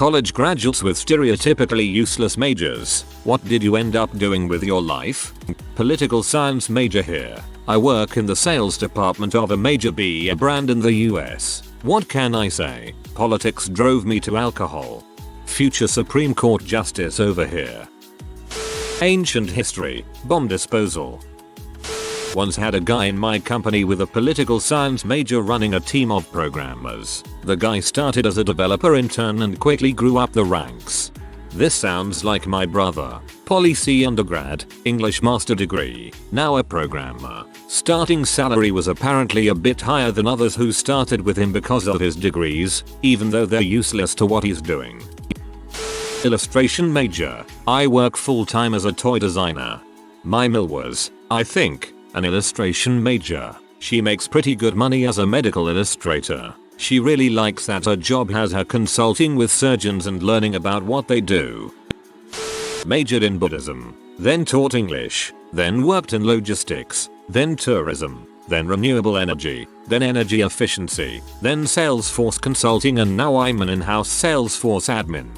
college graduates with stereotypically useless majors. What did you end up doing with your life? Political science major here. I work in the sales department of a major beer brand in the US. What can I say? Politics drove me to alcohol. Future Supreme Court justice over here. Ancient history, bomb disposal. Once had a guy in my company with a political science major running a team of programmers. The guy started as a developer intern and quickly grew up the ranks. This sounds like my brother. Poli-C undergrad, English master degree, now a programmer. Starting salary was apparently a bit higher than others who started with him because of his degrees, even though they're useless to what he's doing. Illustration major. I work full-time as a toy designer. My mill was, I think, an illustration major. She makes pretty good money as a medical illustrator. She really likes that her job has her consulting with surgeons and learning about what they do. Majored in Buddhism, then taught English, then worked in logistics, then tourism, then renewable energy, then energy efficiency, then Salesforce consulting, and now I'm an in-house Salesforce admin.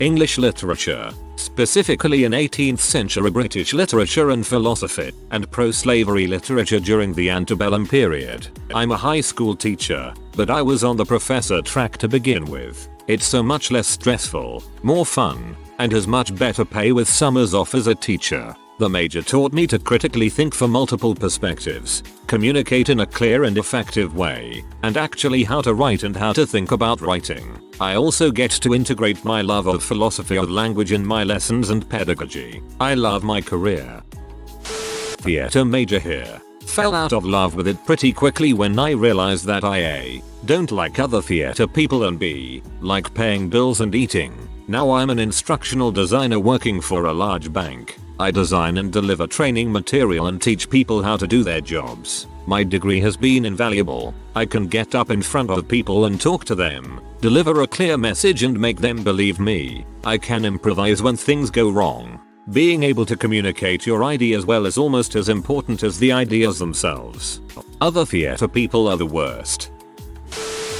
English literature, specifically in 18th century British literature and philosophy, and pro-slavery literature during the antebellum period. I'm a high school teacher, but I was on the professor track to begin with. It's so much less stressful, more fun, and has much better pay with summers off as a teacher. The major taught me to critically think from multiple perspectives, communicate in a clear and effective way, and actually how to write and how to think about writing. I also get to integrate my love of philosophy of language in my lessons and pedagogy. I love my career. Theater major here. Fell out of love with it pretty quickly when I realized that I A. don't like other theater people and B. like paying bills and eating. Now I'm an instructional designer working for a large bank. I design and deliver training material and teach people how to do their jobs. My degree has been invaluable. I can get up in front of people and talk to them, deliver a clear message and make them believe me. I can improvise when things go wrong. Being able to communicate your ideas well is almost as important as the ideas themselves. Other theater people are the worst.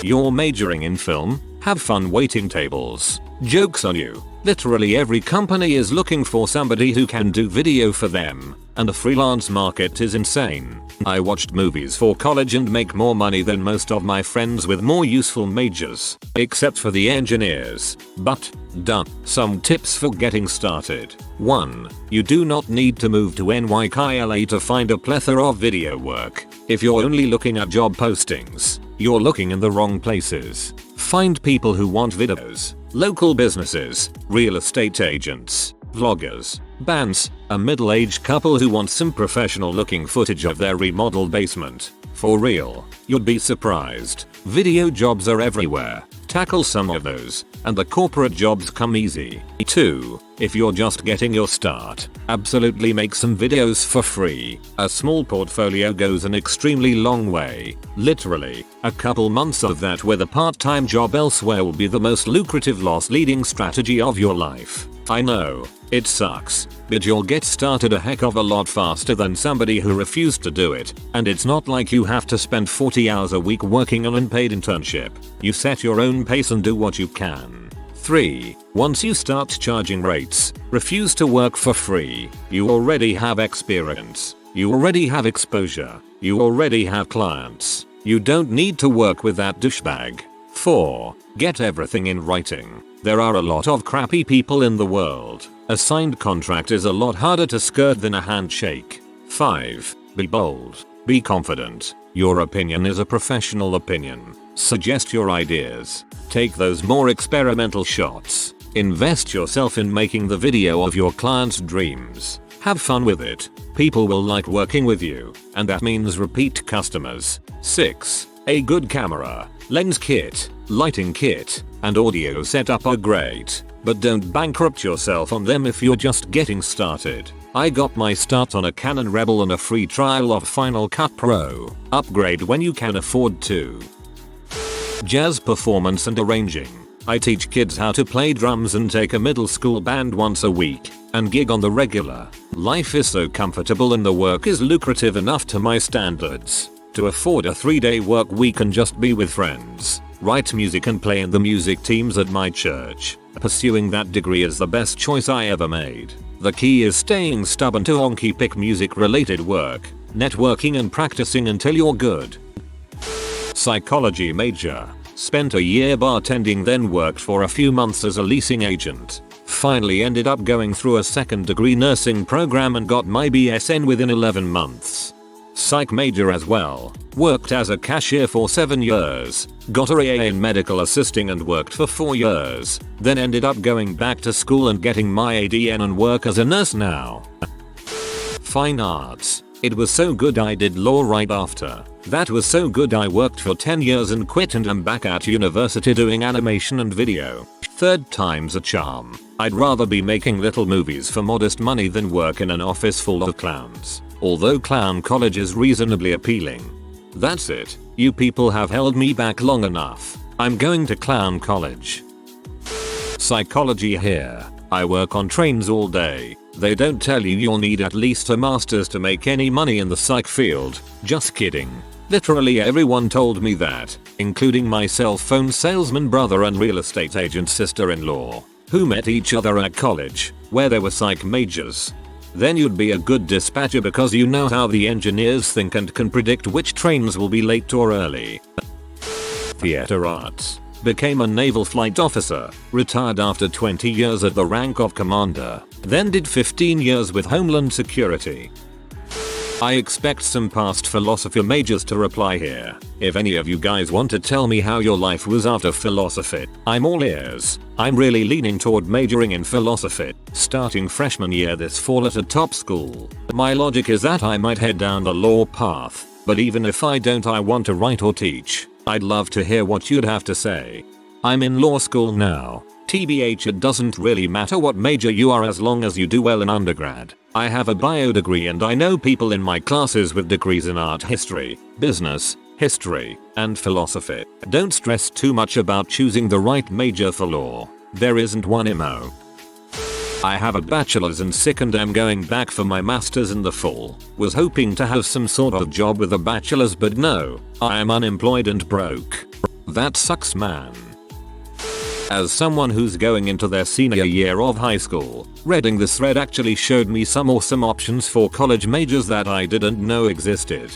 You're majoring in film? Have fun waiting tables. Joke's on you. Literally every company is looking for somebody who can do video for them, and the freelance market is insane. I watched movies for college and make more money than most of my friends with more useful majors, except for the engineers. But, done. Some tips for getting started. 1. You do not need to move to NYKLA to find a plethora of video work. If you're only looking at job postings, you're looking in the wrong places. Find people who want videos. Local businesses, real estate agents, vloggers, bands, a middle-aged couple who want some professional looking footage of their remodeled basement. For real, you'd be surprised. Video jobs are everywhere. Tackle some of those, and the corporate jobs come easy. 2. If you're just getting your start, absolutely make some videos for free. A small portfolio goes an extremely long way. Literally, a couple months of that with a part-time job elsewhere will be the most lucrative loss-leading strategy of your life. I know, it sucks, but you'll get started a heck of a lot faster than somebody who refused to do it, and it's not like you have to spend 40 hours a week working on an unpaid internship. You set your own pace and do what you can. 3. Once you start charging rates, refuse to work for free. You already have experience. You already have exposure. You already have clients. You don't need to work with that douchebag. 4. Get everything in writing. There are a lot of crappy people in the world. A signed contract is a lot harder to skirt than a handshake. 5. Be bold. Be confident. Your opinion is a professional opinion. Suggest your ideas. Take those more experimental shots. Invest yourself in making the video of your client's dreams. Have fun with it. People will like working with you, and that means repeat customers. 6. A good camera, lens kit, lighting kit, and audio setup are great, but don't bankrupt yourself on them if you're just getting started. I got my start on a Canon Rebel and a free trial of Final Cut Pro. Upgrade when you can afford to. Jazz performance and arranging. I teach kids how to play drums and take a middle school band once a week, and gig on the regular. Life is so comfortable and the work is lucrative enough to my standards to afford a 3-day work week and just be with friends. write music and play in the music teams at my church. Pursuing that degree is the best choice I ever made. The key is staying stubborn to only pick music related work, networking and practicing until you're good. Psychology major. Spent a year bartending, then worked for a few months as a leasing agent. Finally ended up going through a second degree nursing program and got my BSN within 11 months. Psych major as well. Worked as a cashier for 7 years. Got a AA in medical assisting and worked for 4 years. Then ended up going back to school and getting my ADN and work as a nurse now. Fine arts. It was so good I did law right after. That was so good I worked for 10 years and quit and am back at university doing animation and video. Third time's a charm. I'd rather be making little movies for modest money than work in an office full of clowns. Although clown college is reasonably appealing. That's it. You people have held me back long enough. I'm going to clown college. Psychology here. I work on trains all day. They don't tell you you'll need at least a master's to make any money in the psych field. Just kidding. Literally everyone told me that, including my cell phone salesman brother and real estate agent sister-in-law, who met each other at college, where they were psych majors. Then you'd be a good dispatcher because you know how the engineers think and can predict which trains will be late or early. Theater arts. Became a naval flight officer, retired after 20 years at the rank of commander, then did 15 years with Homeland Security. I expect some past philosophy majors to reply here. If any of you guys want to tell me how your life was after philosophy, I'm all ears. I'm really leaning toward majoring in philosophy, starting freshman year this fall at a top school. My logic is that I might head down the law path, but even if I don't, I want to write or teach. I'd love to hear what you'd have to say. I'm in law school now. TBH, it doesn't really matter what major you are as long as you do well in undergrad. I have a bio degree and I know people in my classes with degrees in art history, business, history, and philosophy. Don't stress too much about choosing the right major for law. There isn't one MO. I have a bachelor's and am going back for my master's in the fall. Was hoping to have some sort of job with a bachelor's, but no, I am unemployed and broke. That sucks, man. As someone who's going into their senior year of high school, reading this thread actually showed me some awesome options for college majors that I didn't know existed.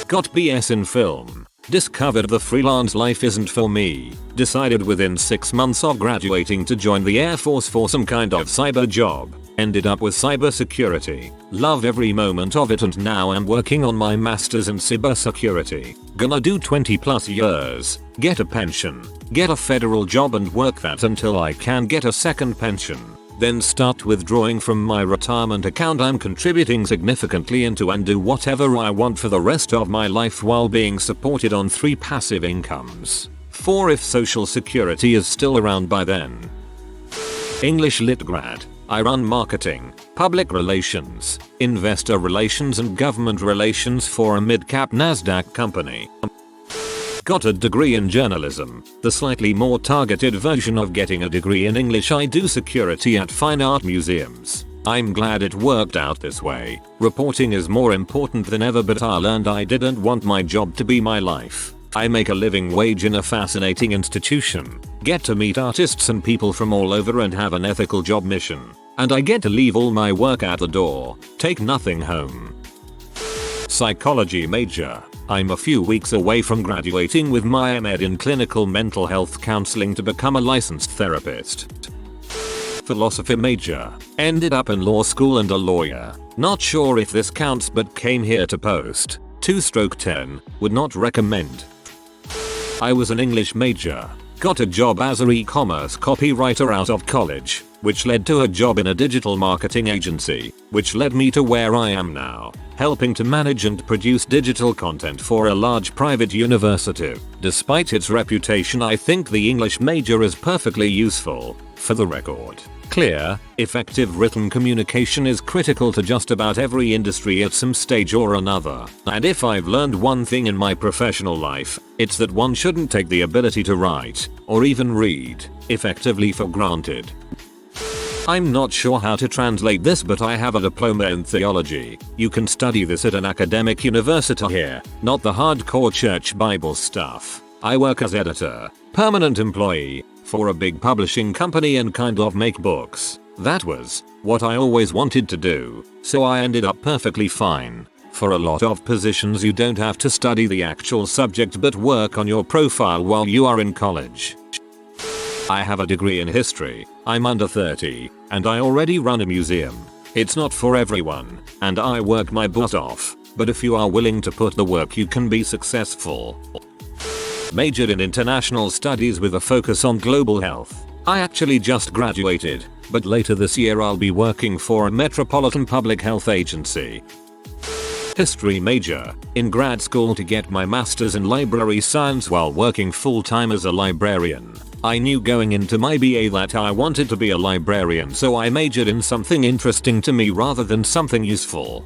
Got BS in film. Discovered the freelance life isn't for me. Decided within 6 months of graduating to join the Air Force for some kind of cyber job. Ended up with cybersecurity. Love every moment of it and now I'm working on my master's in cybersecurity. Gonna do 20+ years. Get a pension. Get a federal job and work that until I can get a second pension. Then start withdrawing from my retirement account I'm contributing significantly into and do whatever I want for the rest of my life while being supported on 3 passive incomes. 4 if social security is still around by then. English Lit grad. I run marketing, public relations, investor relations and government relations for a mid-cap Nasdaq company. Got a degree in journalism, the slightly more targeted version of getting a degree in English. I do security at fine art museums. I'm glad it worked out this way. Reporting is more important than ever, but I learned I didn't want my job to be my life. I make a living wage in a fascinating institution, get to meet artists and people from all over and have an ethical job mission. And I get to leave all my work at the door, take nothing home. Psychology major. I'm a few weeks away from graduating with my MD in clinical mental health counseling to become a licensed therapist. Philosophy major. Ended up in law school and a lawyer. Not sure if this counts but came here to post. 2/10. Would not recommend. I was an English major. Got a job as an e-commerce copywriter out of college, which led to a job in a digital marketing agency, which led me to where I am now, helping to manage and produce digital content for a large private university. Despite its reputation, I think the English major is perfectly useful. For the record, clear, effective written communication is critical to just about every industry at some stage or another. And if I've learned one thing in my professional life, it's that one shouldn't take the ability to write, or even read, effectively for granted. I'm not sure how to translate this, but I have a diploma in theology. You can study this at an academic university here, not the hardcore church Bible stuff. I work as editor, permanent employee, for a big publishing company and kind of make books. That was what I always wanted to do, so I ended up perfectly fine. For a lot of positions you don't have to study the actual subject but work on your profile while you are in college. I have a degree in history, I'm under 30, and I already run a museum. It's not for everyone, and I work my butt off, but if you are willing to put the work you can be successful. Majored in international studies with a focus on global health. I actually just graduated, but later this year I'll be working for a metropolitan public health agency. History major, in grad school to get my master's in library science while working full-time as a librarian. I knew going into my BA that I wanted to be a librarian, so I majored in something interesting to me rather than something useful.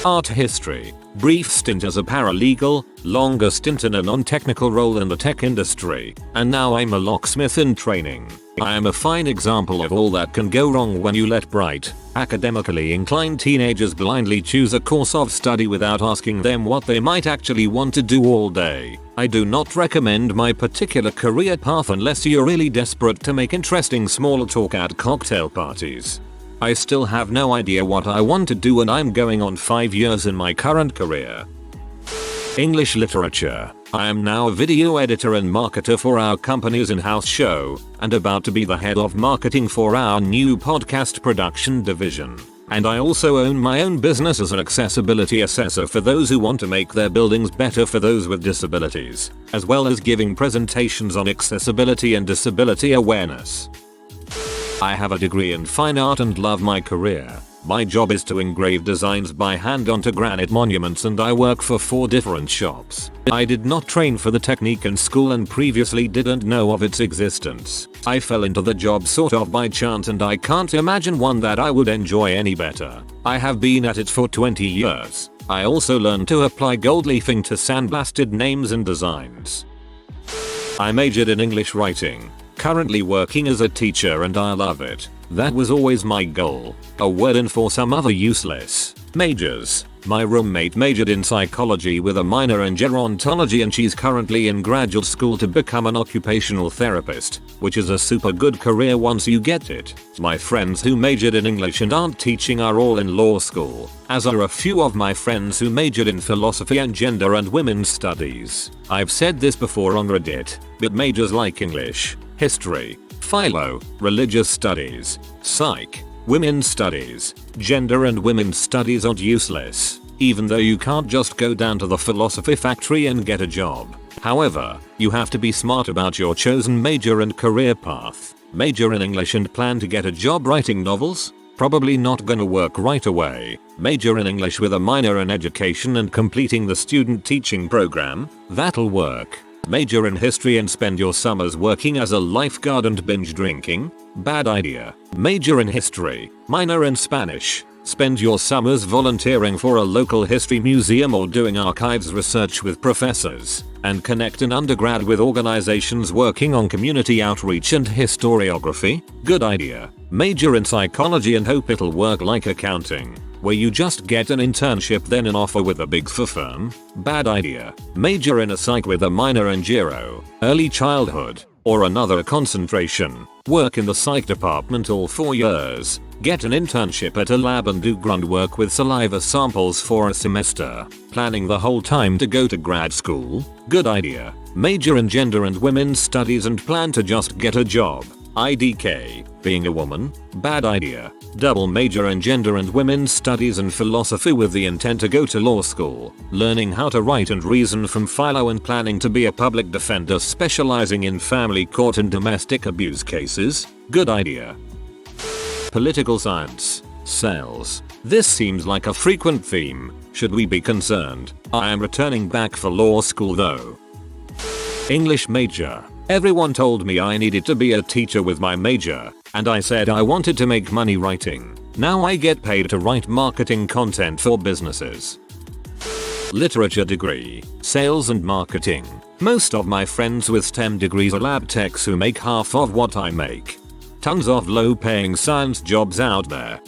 Art history, brief stint as a paralegal, longer stint in a non-technical role in the tech industry, and now I'm a locksmith in training. I am a fine example of all that can go wrong when you let bright, academically inclined teenagers blindly choose a course of study without asking them what they might actually want to do all day. I do not recommend my particular career path unless you're really desperate to make interesting small talk at cocktail parties. I still have no idea what I want to do and I'm going on 5 years in my current career. English literature. I am now a video editor and marketer for our company's in-house show, and about to be the head of marketing for our new podcast production division. And I also own my own business as an accessibility assessor for those who want to make their buildings better for those with disabilities, as well as giving presentations on accessibility and disability awareness. I have a degree in fine art and love my career. My job is to engrave designs by hand onto granite monuments and I work for 4 different shops. I did not train for the technique in school and previously didn't know of its existence. I fell into the job sort of by chance and I can't imagine one that I would enjoy any better. I have been at it for 20 years. I also learned to apply gold leafing to sandblasted names and designs. I majored in English writing. Currently working as a teacher and I love it. That was always my goal. A word in for some other useless majors. My roommate majored in psychology with a minor in gerontology and she's currently in graduate school to become an occupational therapist, which is a super good career once you get it. My friends who majored in English and aren't teaching are all in law school, as are a few of my friends who majored in philosophy and gender and women's studies. I've said this before on Reddit, but majors like English, history, philo, religious studies, psych, women's studies, gender and women's studies aren't useless, even though you can't just go down to the philosophy factory and get a job. However, you have to be smart about your chosen major and career path. Major in English and plan to get a job writing novels? Probably not gonna work right away. Major in English with a minor in education and completing the student teaching program? That'll work. Major in history and spend your summers working as a lifeguard and binge drinking? Bad idea. Major in history, minor in Spanish. Spend your summers volunteering for a local history museum or doing archives research with professors. And connect an undergrad with organizations working on community outreach and historiography? Good idea. Major in psychology and hope it'll work like accounting, where you just get an internship then an offer with a big firm? Bad idea. Major in a psych with a minor in gero, early childhood, or another concentration. Work in the psych department all 4 years. Get an internship at a lab and do grunt work with saliva samples for a semester. Planning the whole time to go to grad school? Good idea. Major in gender and women's studies and plan to just get a job. IDK, being a woman? Bad idea. Double major in gender and women's studies and philosophy with the intent to go to law school. Learning how to write and reason from philo and planning to be a public defender specializing in family court and domestic abuse cases? Good idea. Political science. Sales. This seems like a frequent theme. Should we be concerned? I am returning back for law school though. English major. Everyone told me I needed to be a teacher with my major, and I said I wanted to make money writing. Now I get paid to write marketing content for businesses. Literature degree, sales and marketing. Most of my friends with STEM degrees are lab techs who make half of what I make. Tons of low-paying science jobs out there.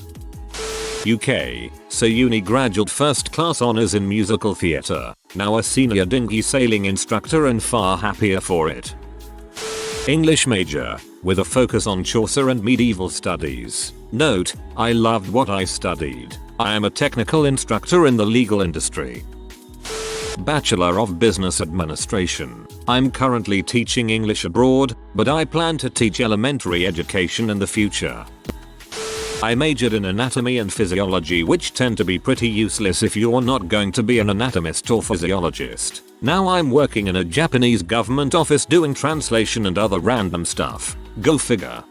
UK, so uni graduate first class honours in musical theatre. now a senior dinghy sailing instructor and far happier for it. English major, with a focus on Chaucer and medieval studies. Note, I loved what I studied. I am a technical instructor in the legal industry. Bachelor of Business Administration. I'm currently teaching English abroad, but I plan to teach elementary education in the future. I majored in anatomy and physiology, which tend to be pretty useless if you're not going to be an anatomist or physiologist. Now I'm working in a Japanese government office doing translation and other random stuff. Go figure.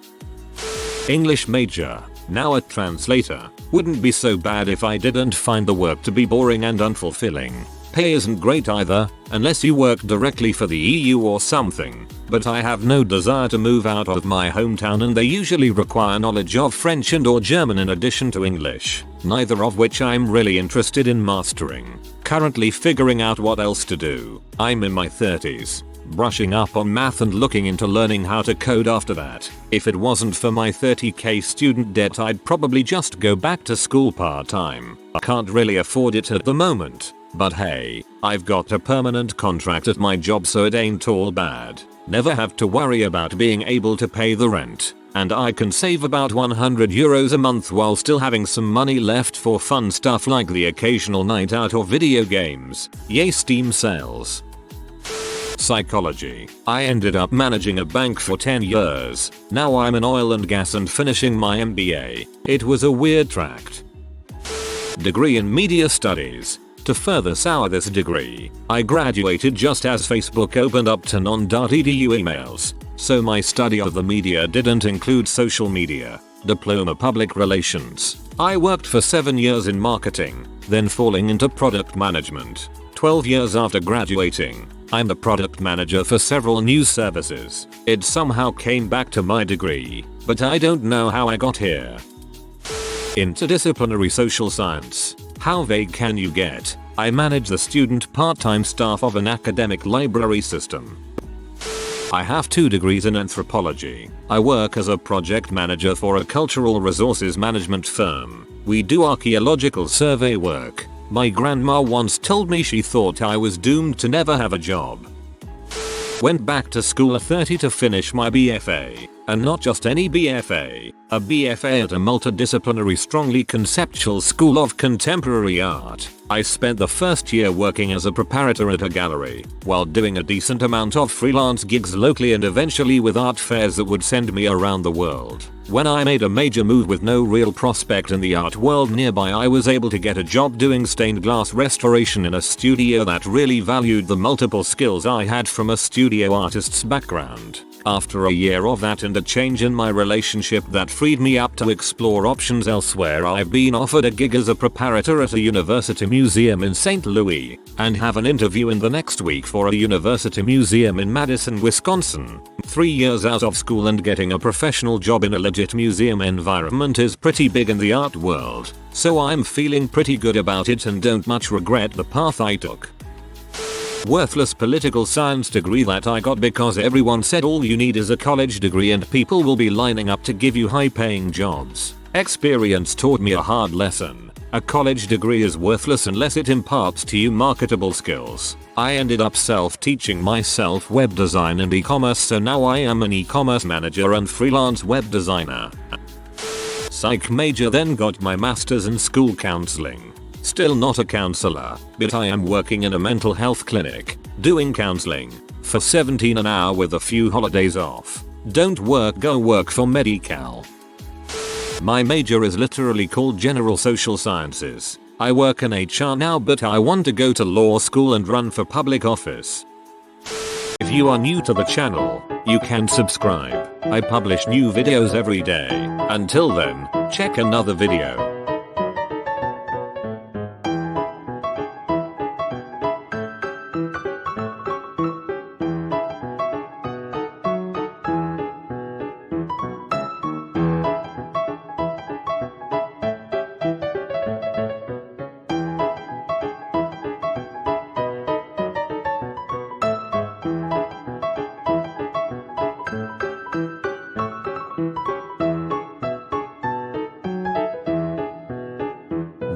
English major, now a translator. Wouldn't be so bad if I didn't find the work to be boring and unfulfilling. Pay isn't great either, unless you work directly for the EU or something, but I have no desire to move out of my hometown, and they usually require knowledge of French and or German in addition to English, neither of which I'm really interested in mastering. Currently figuring out what else to do. I'm in my 30s. Brushing up on math and looking into learning how to code after that. If it wasn't for my 30k student debt, I'd probably just go back to school part-time. I can't really afford it at the moment. But hey, I've got a permanent contract at my job, so it ain't all bad. Never have to worry about being able to pay the rent. And I can save about €100 a month while still having some money left for fun stuff like the occasional night out or video games. Yay Steam sales. Psychology. I ended up managing a bank for 10 years. Now I'm in oil and gas and finishing my MBA. It was a weird tract. Degree in Media Studies. To further sour this degree, I graduated just as Facebook opened up to non.edu emails, so my study of the media didn't include social media. Diploma Public Relations. I worked for 7 years in marketing, then falling into product management. 12 years after graduating, I'm the product manager for several news services. It somehow came back to my degree, but I don't know how I got here. Interdisciplinary social science. How vague can you get? I manage the student part-time staff of an academic library system. I have 2 degrees in anthropology. I work as a project manager for a cultural resources management firm. We do archaeological survey work. My grandma once told me she thought I was doomed to never have a job. Went back to school at 30 to finish my BFA. And not just any BFA, a BFA at a multidisciplinary, strongly conceptual school of contemporary art. I spent the first year working as a preparator at a gallery, while doing a decent amount of freelance gigs locally and eventually with art fairs that would send me around the world. When I made a major move with no real prospect in the art world nearby, I was able to get a job doing stained glass restoration in a studio that really valued the multiple skills I had from a studio artist's background. After a year of that and a change in my relationship that freed me up to explore options elsewhere, I've been offered a gig as a preparator at a university museum in St. Louis, and have an interview in the next week for a university museum in Madison, Wisconsin. 3 years out of school and getting a professional job in a legit museum environment is pretty big in the art world, so I'm feeling pretty good about it and don't much regret the path I took. Worthless political science degree that I got because everyone said all you need is a college degree and people will be lining up to give you high-paying jobs. Experience taught me a hard lesson. A college degree is worthless unless it imparts to you marketable skills. I ended up self-teaching myself web design and e-commerce, so now I am an e-commerce manager and freelance web designer. Psych major, then got my master's in school counseling. Still not a counselor, but I am working in a mental health clinic, doing counseling, for $17 an hour with a few holidays off. Don't work, go work for Medi-Cal. My major is literally called General Social Sciences. I work in HR now, but I want to go to law school and run for public office. If you are new to the channel, you can subscribe. I publish new videos every day. Until then, check another video.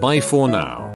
Bye for now.